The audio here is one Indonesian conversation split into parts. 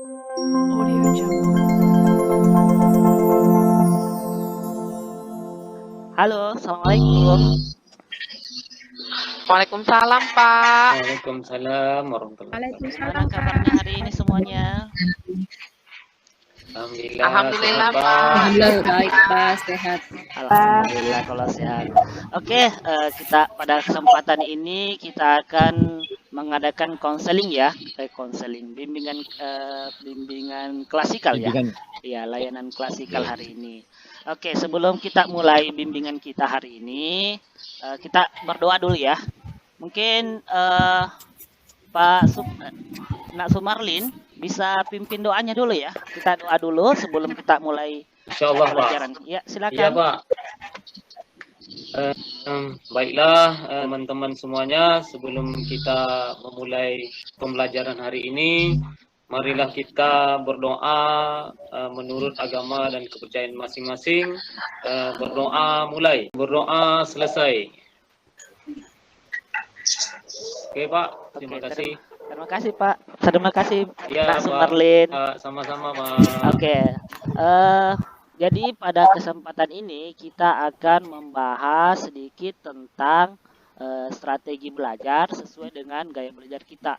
Audio Jungle. Halo, assalamualaikum. Waalaikumsalam, Pak. Waalaikumsalam warahmatullahi wabarakatuh. Gimana kabarnya hari ini semuanya? Alhamdulillah, Alhamdulillah, sehat, Pak. Alhamdulillah baik, Pak, sehat. Alhamdulillah kalau sehat. Oke, kita pada kesempatan ini kita akan mengadakan konseling ya, konseling bimbingan klasikal ya. Ya, layanan klasikal hari ini. Oke, sebelum kita mulai bimbingan kita hari ini, kita berdoa dulu ya. Mungkin Nak Sumarlin bisa pimpin doanya dulu ya. Kita doa dulu sebelum kita mulai Insyaallah, Pak. pelajaran. Ya, silakan. Iya, Pak. Baiklah, teman-teman semuanya, sebelum kita memulai pembelajaran hari ini, marilah kita berdoa menurut agama dan kepercayaan masing-masing. Berdoa mulai, berdoa selesai. Oke, Pak. Terima kasih. Terima kasih Pak. Terima kasih Ya, Pak Pak. Sumarlin. Sama-sama, Pak. Oke. Jadi pada kesempatan ini kita akan membahas sedikit tentang strategi belajar sesuai dengan gaya belajar kita.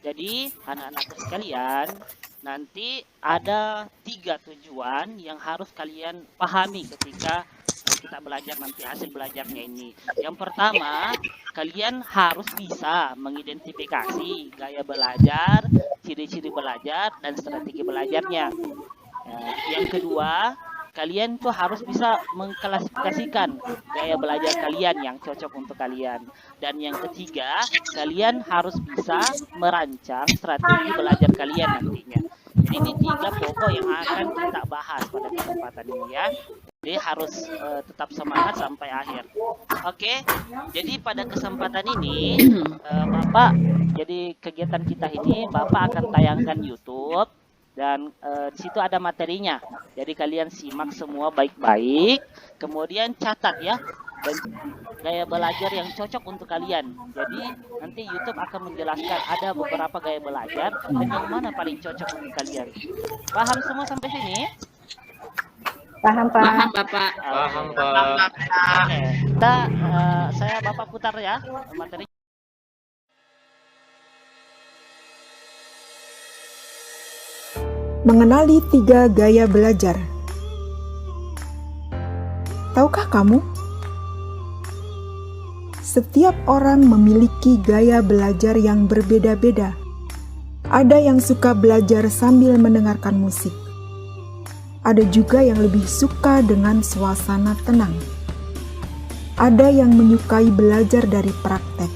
Jadi anak-anak sekalian, nanti ada 3 tujuan yang harus kalian pahami ketika kita belajar nanti hasil belajarnya ini. Yang pertama, kalian harus bisa mengidentifikasi gaya belajar, ciri-ciri belajar, dan strategi belajarnya. Yang kedua, kalian tuh harus bisa mengklasifikasikan gaya belajar kalian yang cocok untuk kalian. Dan yang ketiga, kalian harus bisa merancang strategi belajar kalian nantinya. Jadi ini 3 pokok yang akan kita bahas pada kesempatan ini ya. Jadi harus tetap semangat sampai akhir. Oke, jadi pada kesempatan ini Bapak, jadi kegiatan kita ini Bapak akan tayangkan YouTube. Dan di situ ada materinya. Jadi kalian simak semua baik-baik. Kemudian catat ya. Dan gaya belajar yang cocok untuk kalian. Jadi nanti YouTube akan menjelaskan ada beberapa gaya belajar dan yang mana paling cocok untuk kalian. Paham semua sampai sini? Paham, Pak. Bapak. Paham, Pak. Oke. Kita saya Bapak putar ya materi. Mengenali 3 gaya belajar. Tahukah kamu? Setiap orang memiliki gaya belajar yang berbeda-beda. Ada yang suka belajar sambil mendengarkan musik. Ada juga yang lebih suka dengan suasana tenang. Ada yang menyukai belajar dari praktek.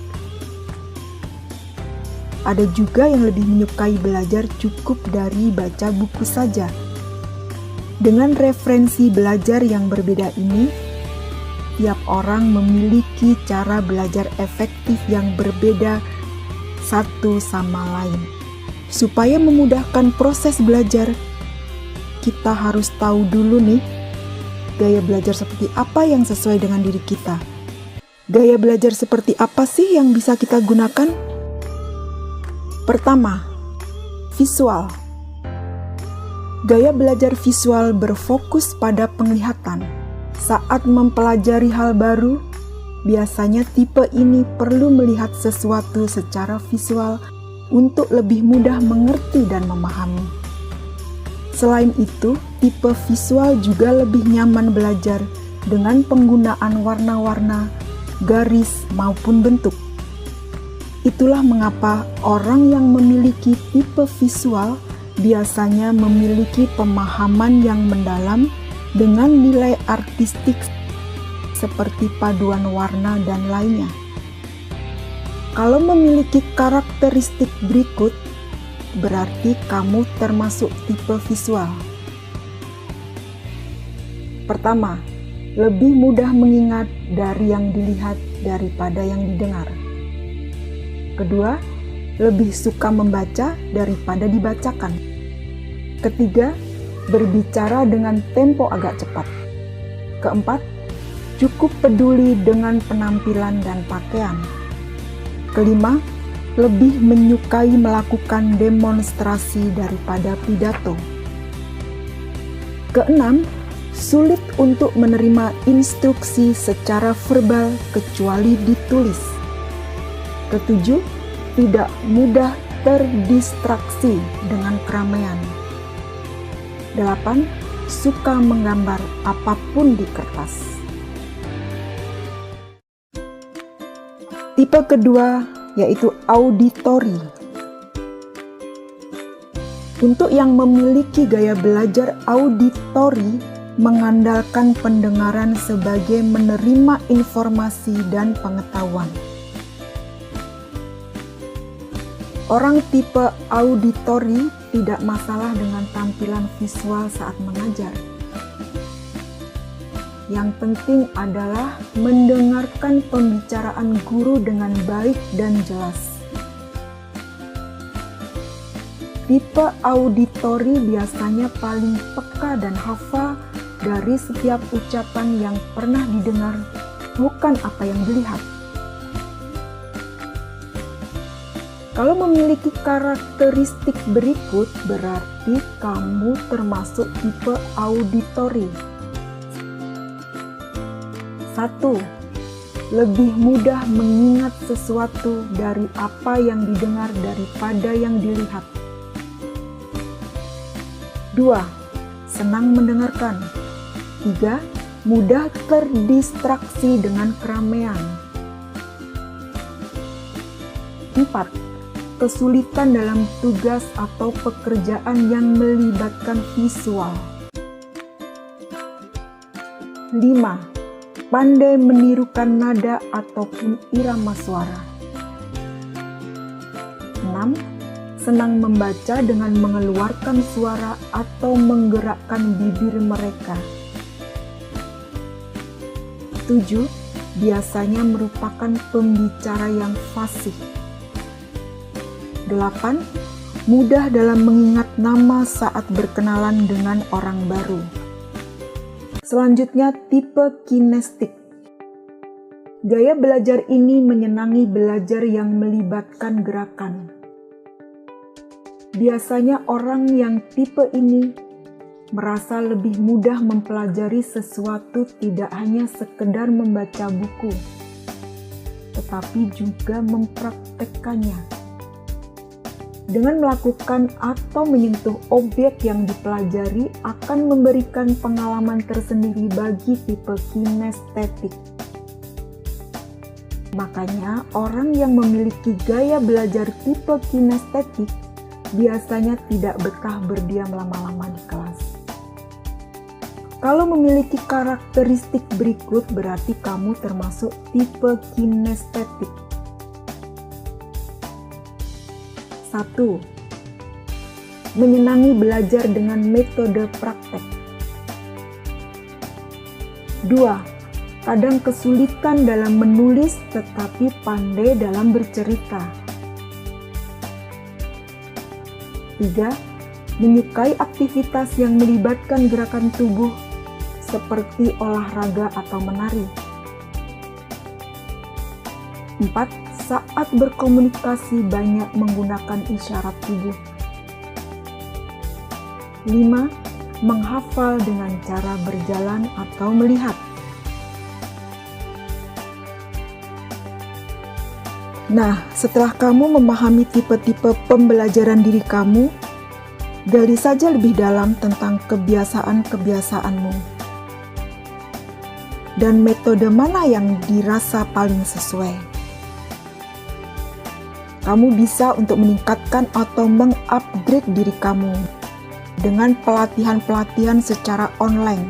Ada juga yang lebih menyukai belajar cukup dari baca buku saja. Dengan referensi belajar yang berbeda ini, tiap orang memiliki cara belajar efektif yang berbeda satu sama lain. Supaya memudahkan proses belajar, kita harus tahu dulu nih, gaya belajar seperti apa yang sesuai dengan diri kita. Gaya belajar seperti apa sih yang bisa kita gunakan? Pertama, visual. Gaya belajar visual berfokus pada penglihatan. Saat mempelajari hal baru, biasanya tipe ini perlu melihat sesuatu secara visual untuk lebih mudah mengerti dan memahami. Selain itu, tipe visual juga lebih nyaman belajar dengan penggunaan warna-warna, garis, maupun bentuk. Itulah mengapa orang yang memiliki tipe visual biasanya memiliki pemahaman yang mendalam dengan nilai artistik seperti paduan warna dan lainnya. Kalau memiliki karakteristik berikut, berarti kamu termasuk tipe visual. Pertama, lebih mudah mengingat dari yang dilihat daripada yang didengar. Kedua, lebih suka membaca daripada dibacakan. Ketiga, berbicara dengan tempo agak cepat. Keempat, cukup peduli dengan penampilan dan pakaian. Kelima, lebih menyukai melakukan demonstrasi daripada pidato. Keenam, sulit untuk menerima instruksi secara verbal kecuali ditulis. Ketujuh, tidak mudah terdistraksi dengan keramaian. 8. Suka menggambar apapun di kertas. Tipe kedua yaitu auditori. Untuk yang memiliki gaya belajar auditori, mengandalkan pendengaran sebagai menerima informasi dan pengetahuan. Orang tipe auditori tidak masalah dengan tampilan visual saat mengajar. Yang penting adalah mendengarkan pembicaraan guru dengan baik dan jelas. Tipe auditori biasanya paling peka dan hafal dari setiap ucapan yang pernah didengar, bukan apa yang dilihat. Kalau memiliki karakteristik berikut, berarti kamu termasuk tipe auditori. 1. Lebih mudah mengingat sesuatu dari apa yang didengar daripada yang dilihat. 2. Senang mendengarkan. 3. Mudah terdistraksi dengan keramaian. 4. Kesulitan dalam tugas atau pekerjaan yang melibatkan visual. 5. Pandai menirukan nada ataupun irama suara. 6. Senang membaca dengan mengeluarkan suara atau menggerakkan bibir mereka. 7. Biasanya merupakan pembicara yang fasih. 8. Mudah dalam mengingat nama saat berkenalan dengan orang baru. Selanjutnya, tipe kinestik. Gaya belajar ini menyenangi belajar yang melibatkan gerakan. Biasanya orang yang tipe ini merasa lebih mudah mempelajari sesuatu tidak hanya sekedar membaca buku, tetapi juga mempraktekkannya. Dengan melakukan atau menyentuh objek yang dipelajari akan memberikan pengalaman tersendiri bagi tipe kinestetik. Makanya, orang yang memiliki gaya belajar tipe kinestetik biasanya tidak betah berdiam lama-lama di kelas. Kalau memiliki karakteristik berikut, berarti kamu termasuk tipe kinestetik. 1. Menyenangi belajar dengan metode praktek. 2. Kadang kesulitan dalam menulis tetapi pandai dalam bercerita. 3. Menyukai aktivitas yang melibatkan gerakan tubuh seperti olahraga atau menari. 4. Saat berkomunikasi banyak menggunakan isyarat tubuh. 5. Menghafal dengan cara berjalan atau melihat. Nah, setelah kamu memahami tipe-tipe pembelajaran diri kamu, gali saja lebih dalam tentang kebiasaan-kebiasaanmu. Dan metode mana yang dirasa paling sesuai. Kamu bisa untuk meningkatkan atau mengupgrade diri kamu dengan pelatihan-pelatihan secara online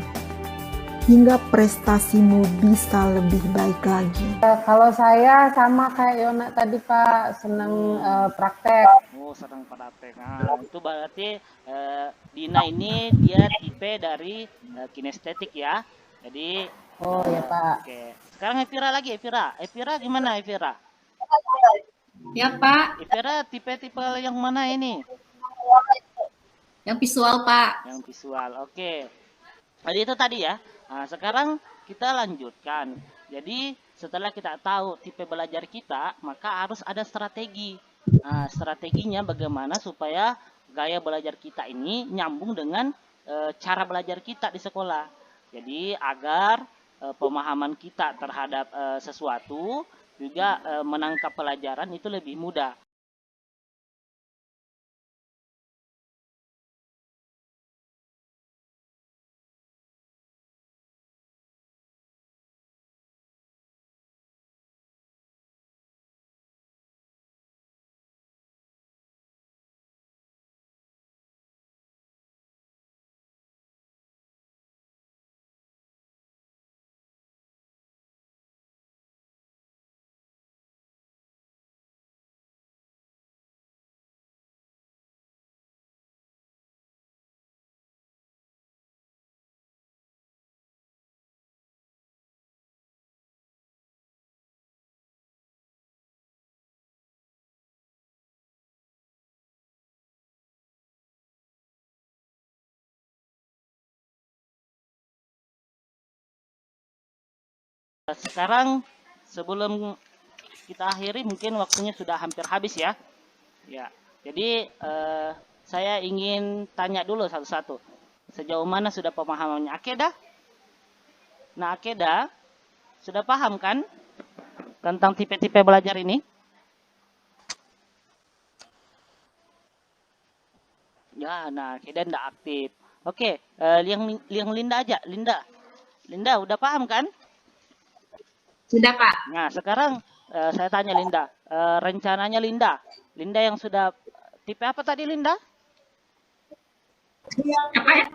hingga prestasimu bisa lebih baik lagi. Kalau saya sama kayak Yona tadi Pak, senang praktek. Oh, senang praktek. Nah, itu berarti Dina ini dia tipe dari kinestetik ya. Jadi Oh ya Pak. Oke. Sekarang Evira lagi, Evira. Evira gimana Evira? Ya Pak, Evira tipe-tipe yang mana ini? yang visual Pak. Yang visual. Oke. Jadi itu tadi ya. Nah, sekarang kita lanjutkan. Jadi setelah kita tahu tipe belajar kita, maka harus ada strategi. Nah, strateginya bagaimana supaya gaya belajar kita ini nyambung dengan cara belajar kita di sekolah. Jadi agar pemahaman kita terhadap sesuatu juga menangkap pelajaran itu lebih mudah. Sekarang sebelum kita akhiri mungkin waktunya sudah hampir habis ya. Ya. Jadi saya ingin tanya dulu satu-satu. Sejauh mana sudah pemahamannya Akeda? Nah, Akeda sudah paham kan tentang tipe-tipe belajar ini? Ya, nah Akeda tidak aktif. Oke, yang Linda aja. Linda udah paham kan? Sudah, Pak. Nah, sekarang saya tanya Linda, rencananya Linda yang sudah tipe apa tadi Linda? Apa ya?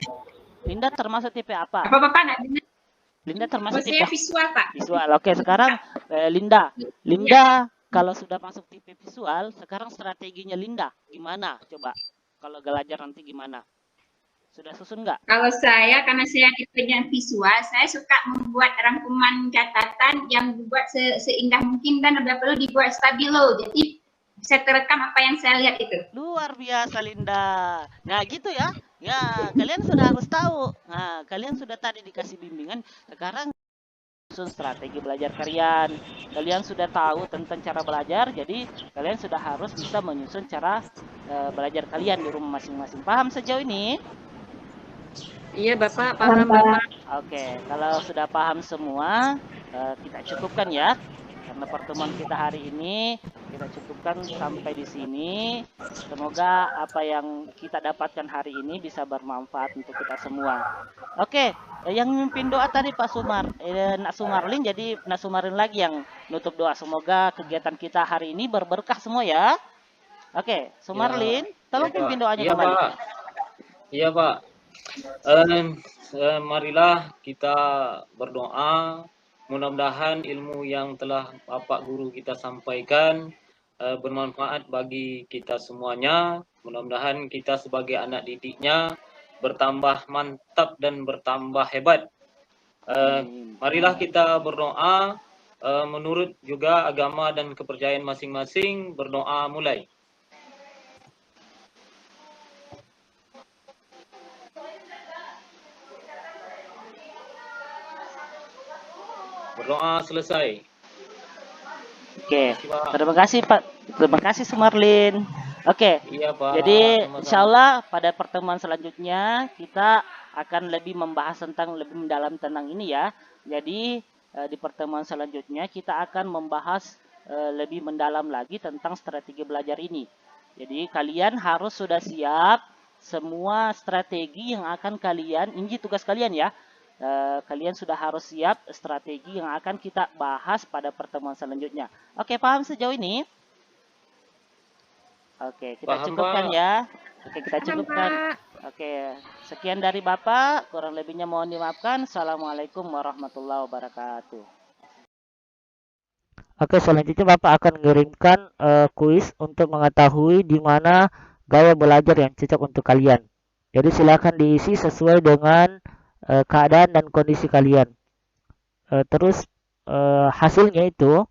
Linda termasuk tipe apa? Apa Bapak nak dengar? Linda Oh, termasuk saya tipe visual, Pak. visual. Oke, sekarang Linda kalau sudah masuk tipe visual, sekarang strateginya Linda gimana? Coba kalau belajar nanti gimana? Sudah susun nggak? Kalau saya, karena saya tipenya visual, saya suka membuat rangkuman catatan yang dibuat seindah mungkin dan tidak perlu dibuat stabilo. Jadi bisa terekam apa yang saya lihat itu. Luar biasa Linda. Nah gitu ya. Ya kalian sudah harus tahu. Nah kalian sudah tadi dikasih bimbingan. Sekarang susun strategi belajar kalian. Kalian sudah tahu tentang cara belajar. Jadi kalian sudah harus bisa menyusun cara belajar kalian di rumah masing-masing. Paham sejauh ini? Iya Bapak, paham Bapak. Oke, kalau sudah paham semua, kita cukupkan ya. Karena pertemuan kita hari ini kita cukupkan sampai di sini. Semoga apa yang kita dapatkan hari ini bisa bermanfaat untuk kita semua. Oke, yang mimpin doa tadi Pak Sumar, Nak Sumarlin, jadi Nak Sumarlin lagi yang nutup doa. Semoga kegiatan kita hari ini berberkah semua ya. Oke, Sumarlin, tolong pimpin doanya kembali. Pak. Iya Pak. Marilah kita berdoa, mudah-mudahan ilmu yang telah Bapak Guru kita sampaikan bermanfaat bagi kita semuanya. Mudah-mudahan kita sebagai anak didiknya bertambah mantap dan bertambah hebat. Marilah kita berdoa menurut juga agama dan kepercayaan masing-masing. Berdoa mulai. Berdoa selesai. Oke, terima kasih Pak. Terima kasih Sumarlin. Oke, Iya Pak. jadi Sama-sama. insya Allah pada pertemuan selanjutnya kita akan lebih membahas tentang lebih mendalam tentang ini ya. Jadi di pertemuan selanjutnya kita akan membahas lebih mendalam lagi tentang strategi belajar ini. Jadi kalian harus sudah siap semua strategi yang akan kalian, ini tugas kalian ya. Kalian sudah harus siap strategi yang akan kita bahas pada pertemuan selanjutnya. Oke, paham sejauh ini? Oke, kita Paham, cukupkan Pak. ya. Oke, kita cukupkan. Oke, sekian dari Bapak. Kurang lebihnya mohon dimaafkan. Assalamualaikum warahmatullahi wabarakatuh. Oke, selanjutnya Bapak akan mengirimkan kuis untuk mengetahui di mana gaya belajar yang cocok untuk kalian. Jadi silakan diisi sesuai dengan keadaan dan kondisi kalian. Terus hasilnya itu,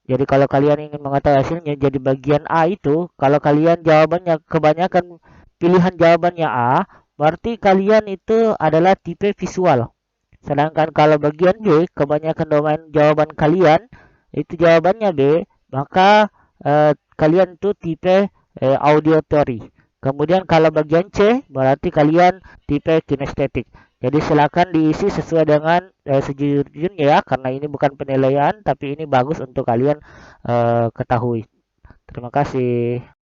jadi kalau kalian ingin mengetahui hasilnya, jadi bagian A itu, kalau kalian jawabannya kebanyakan pilihan jawabannya A, berarti kalian itu adalah tipe visual. Sedangkan kalau bagian B, kebanyakan domain jawaban kalian itu jawabannya B, maka kalian tuh tipe auditory. Kemudian kalau bagian C berarti kalian tipe kinestetik. Jadi silakan diisi sesuai dengan sejujurnya ya, karena ini bukan penilaian tapi ini bagus untuk kalian ketahui. Terima kasih.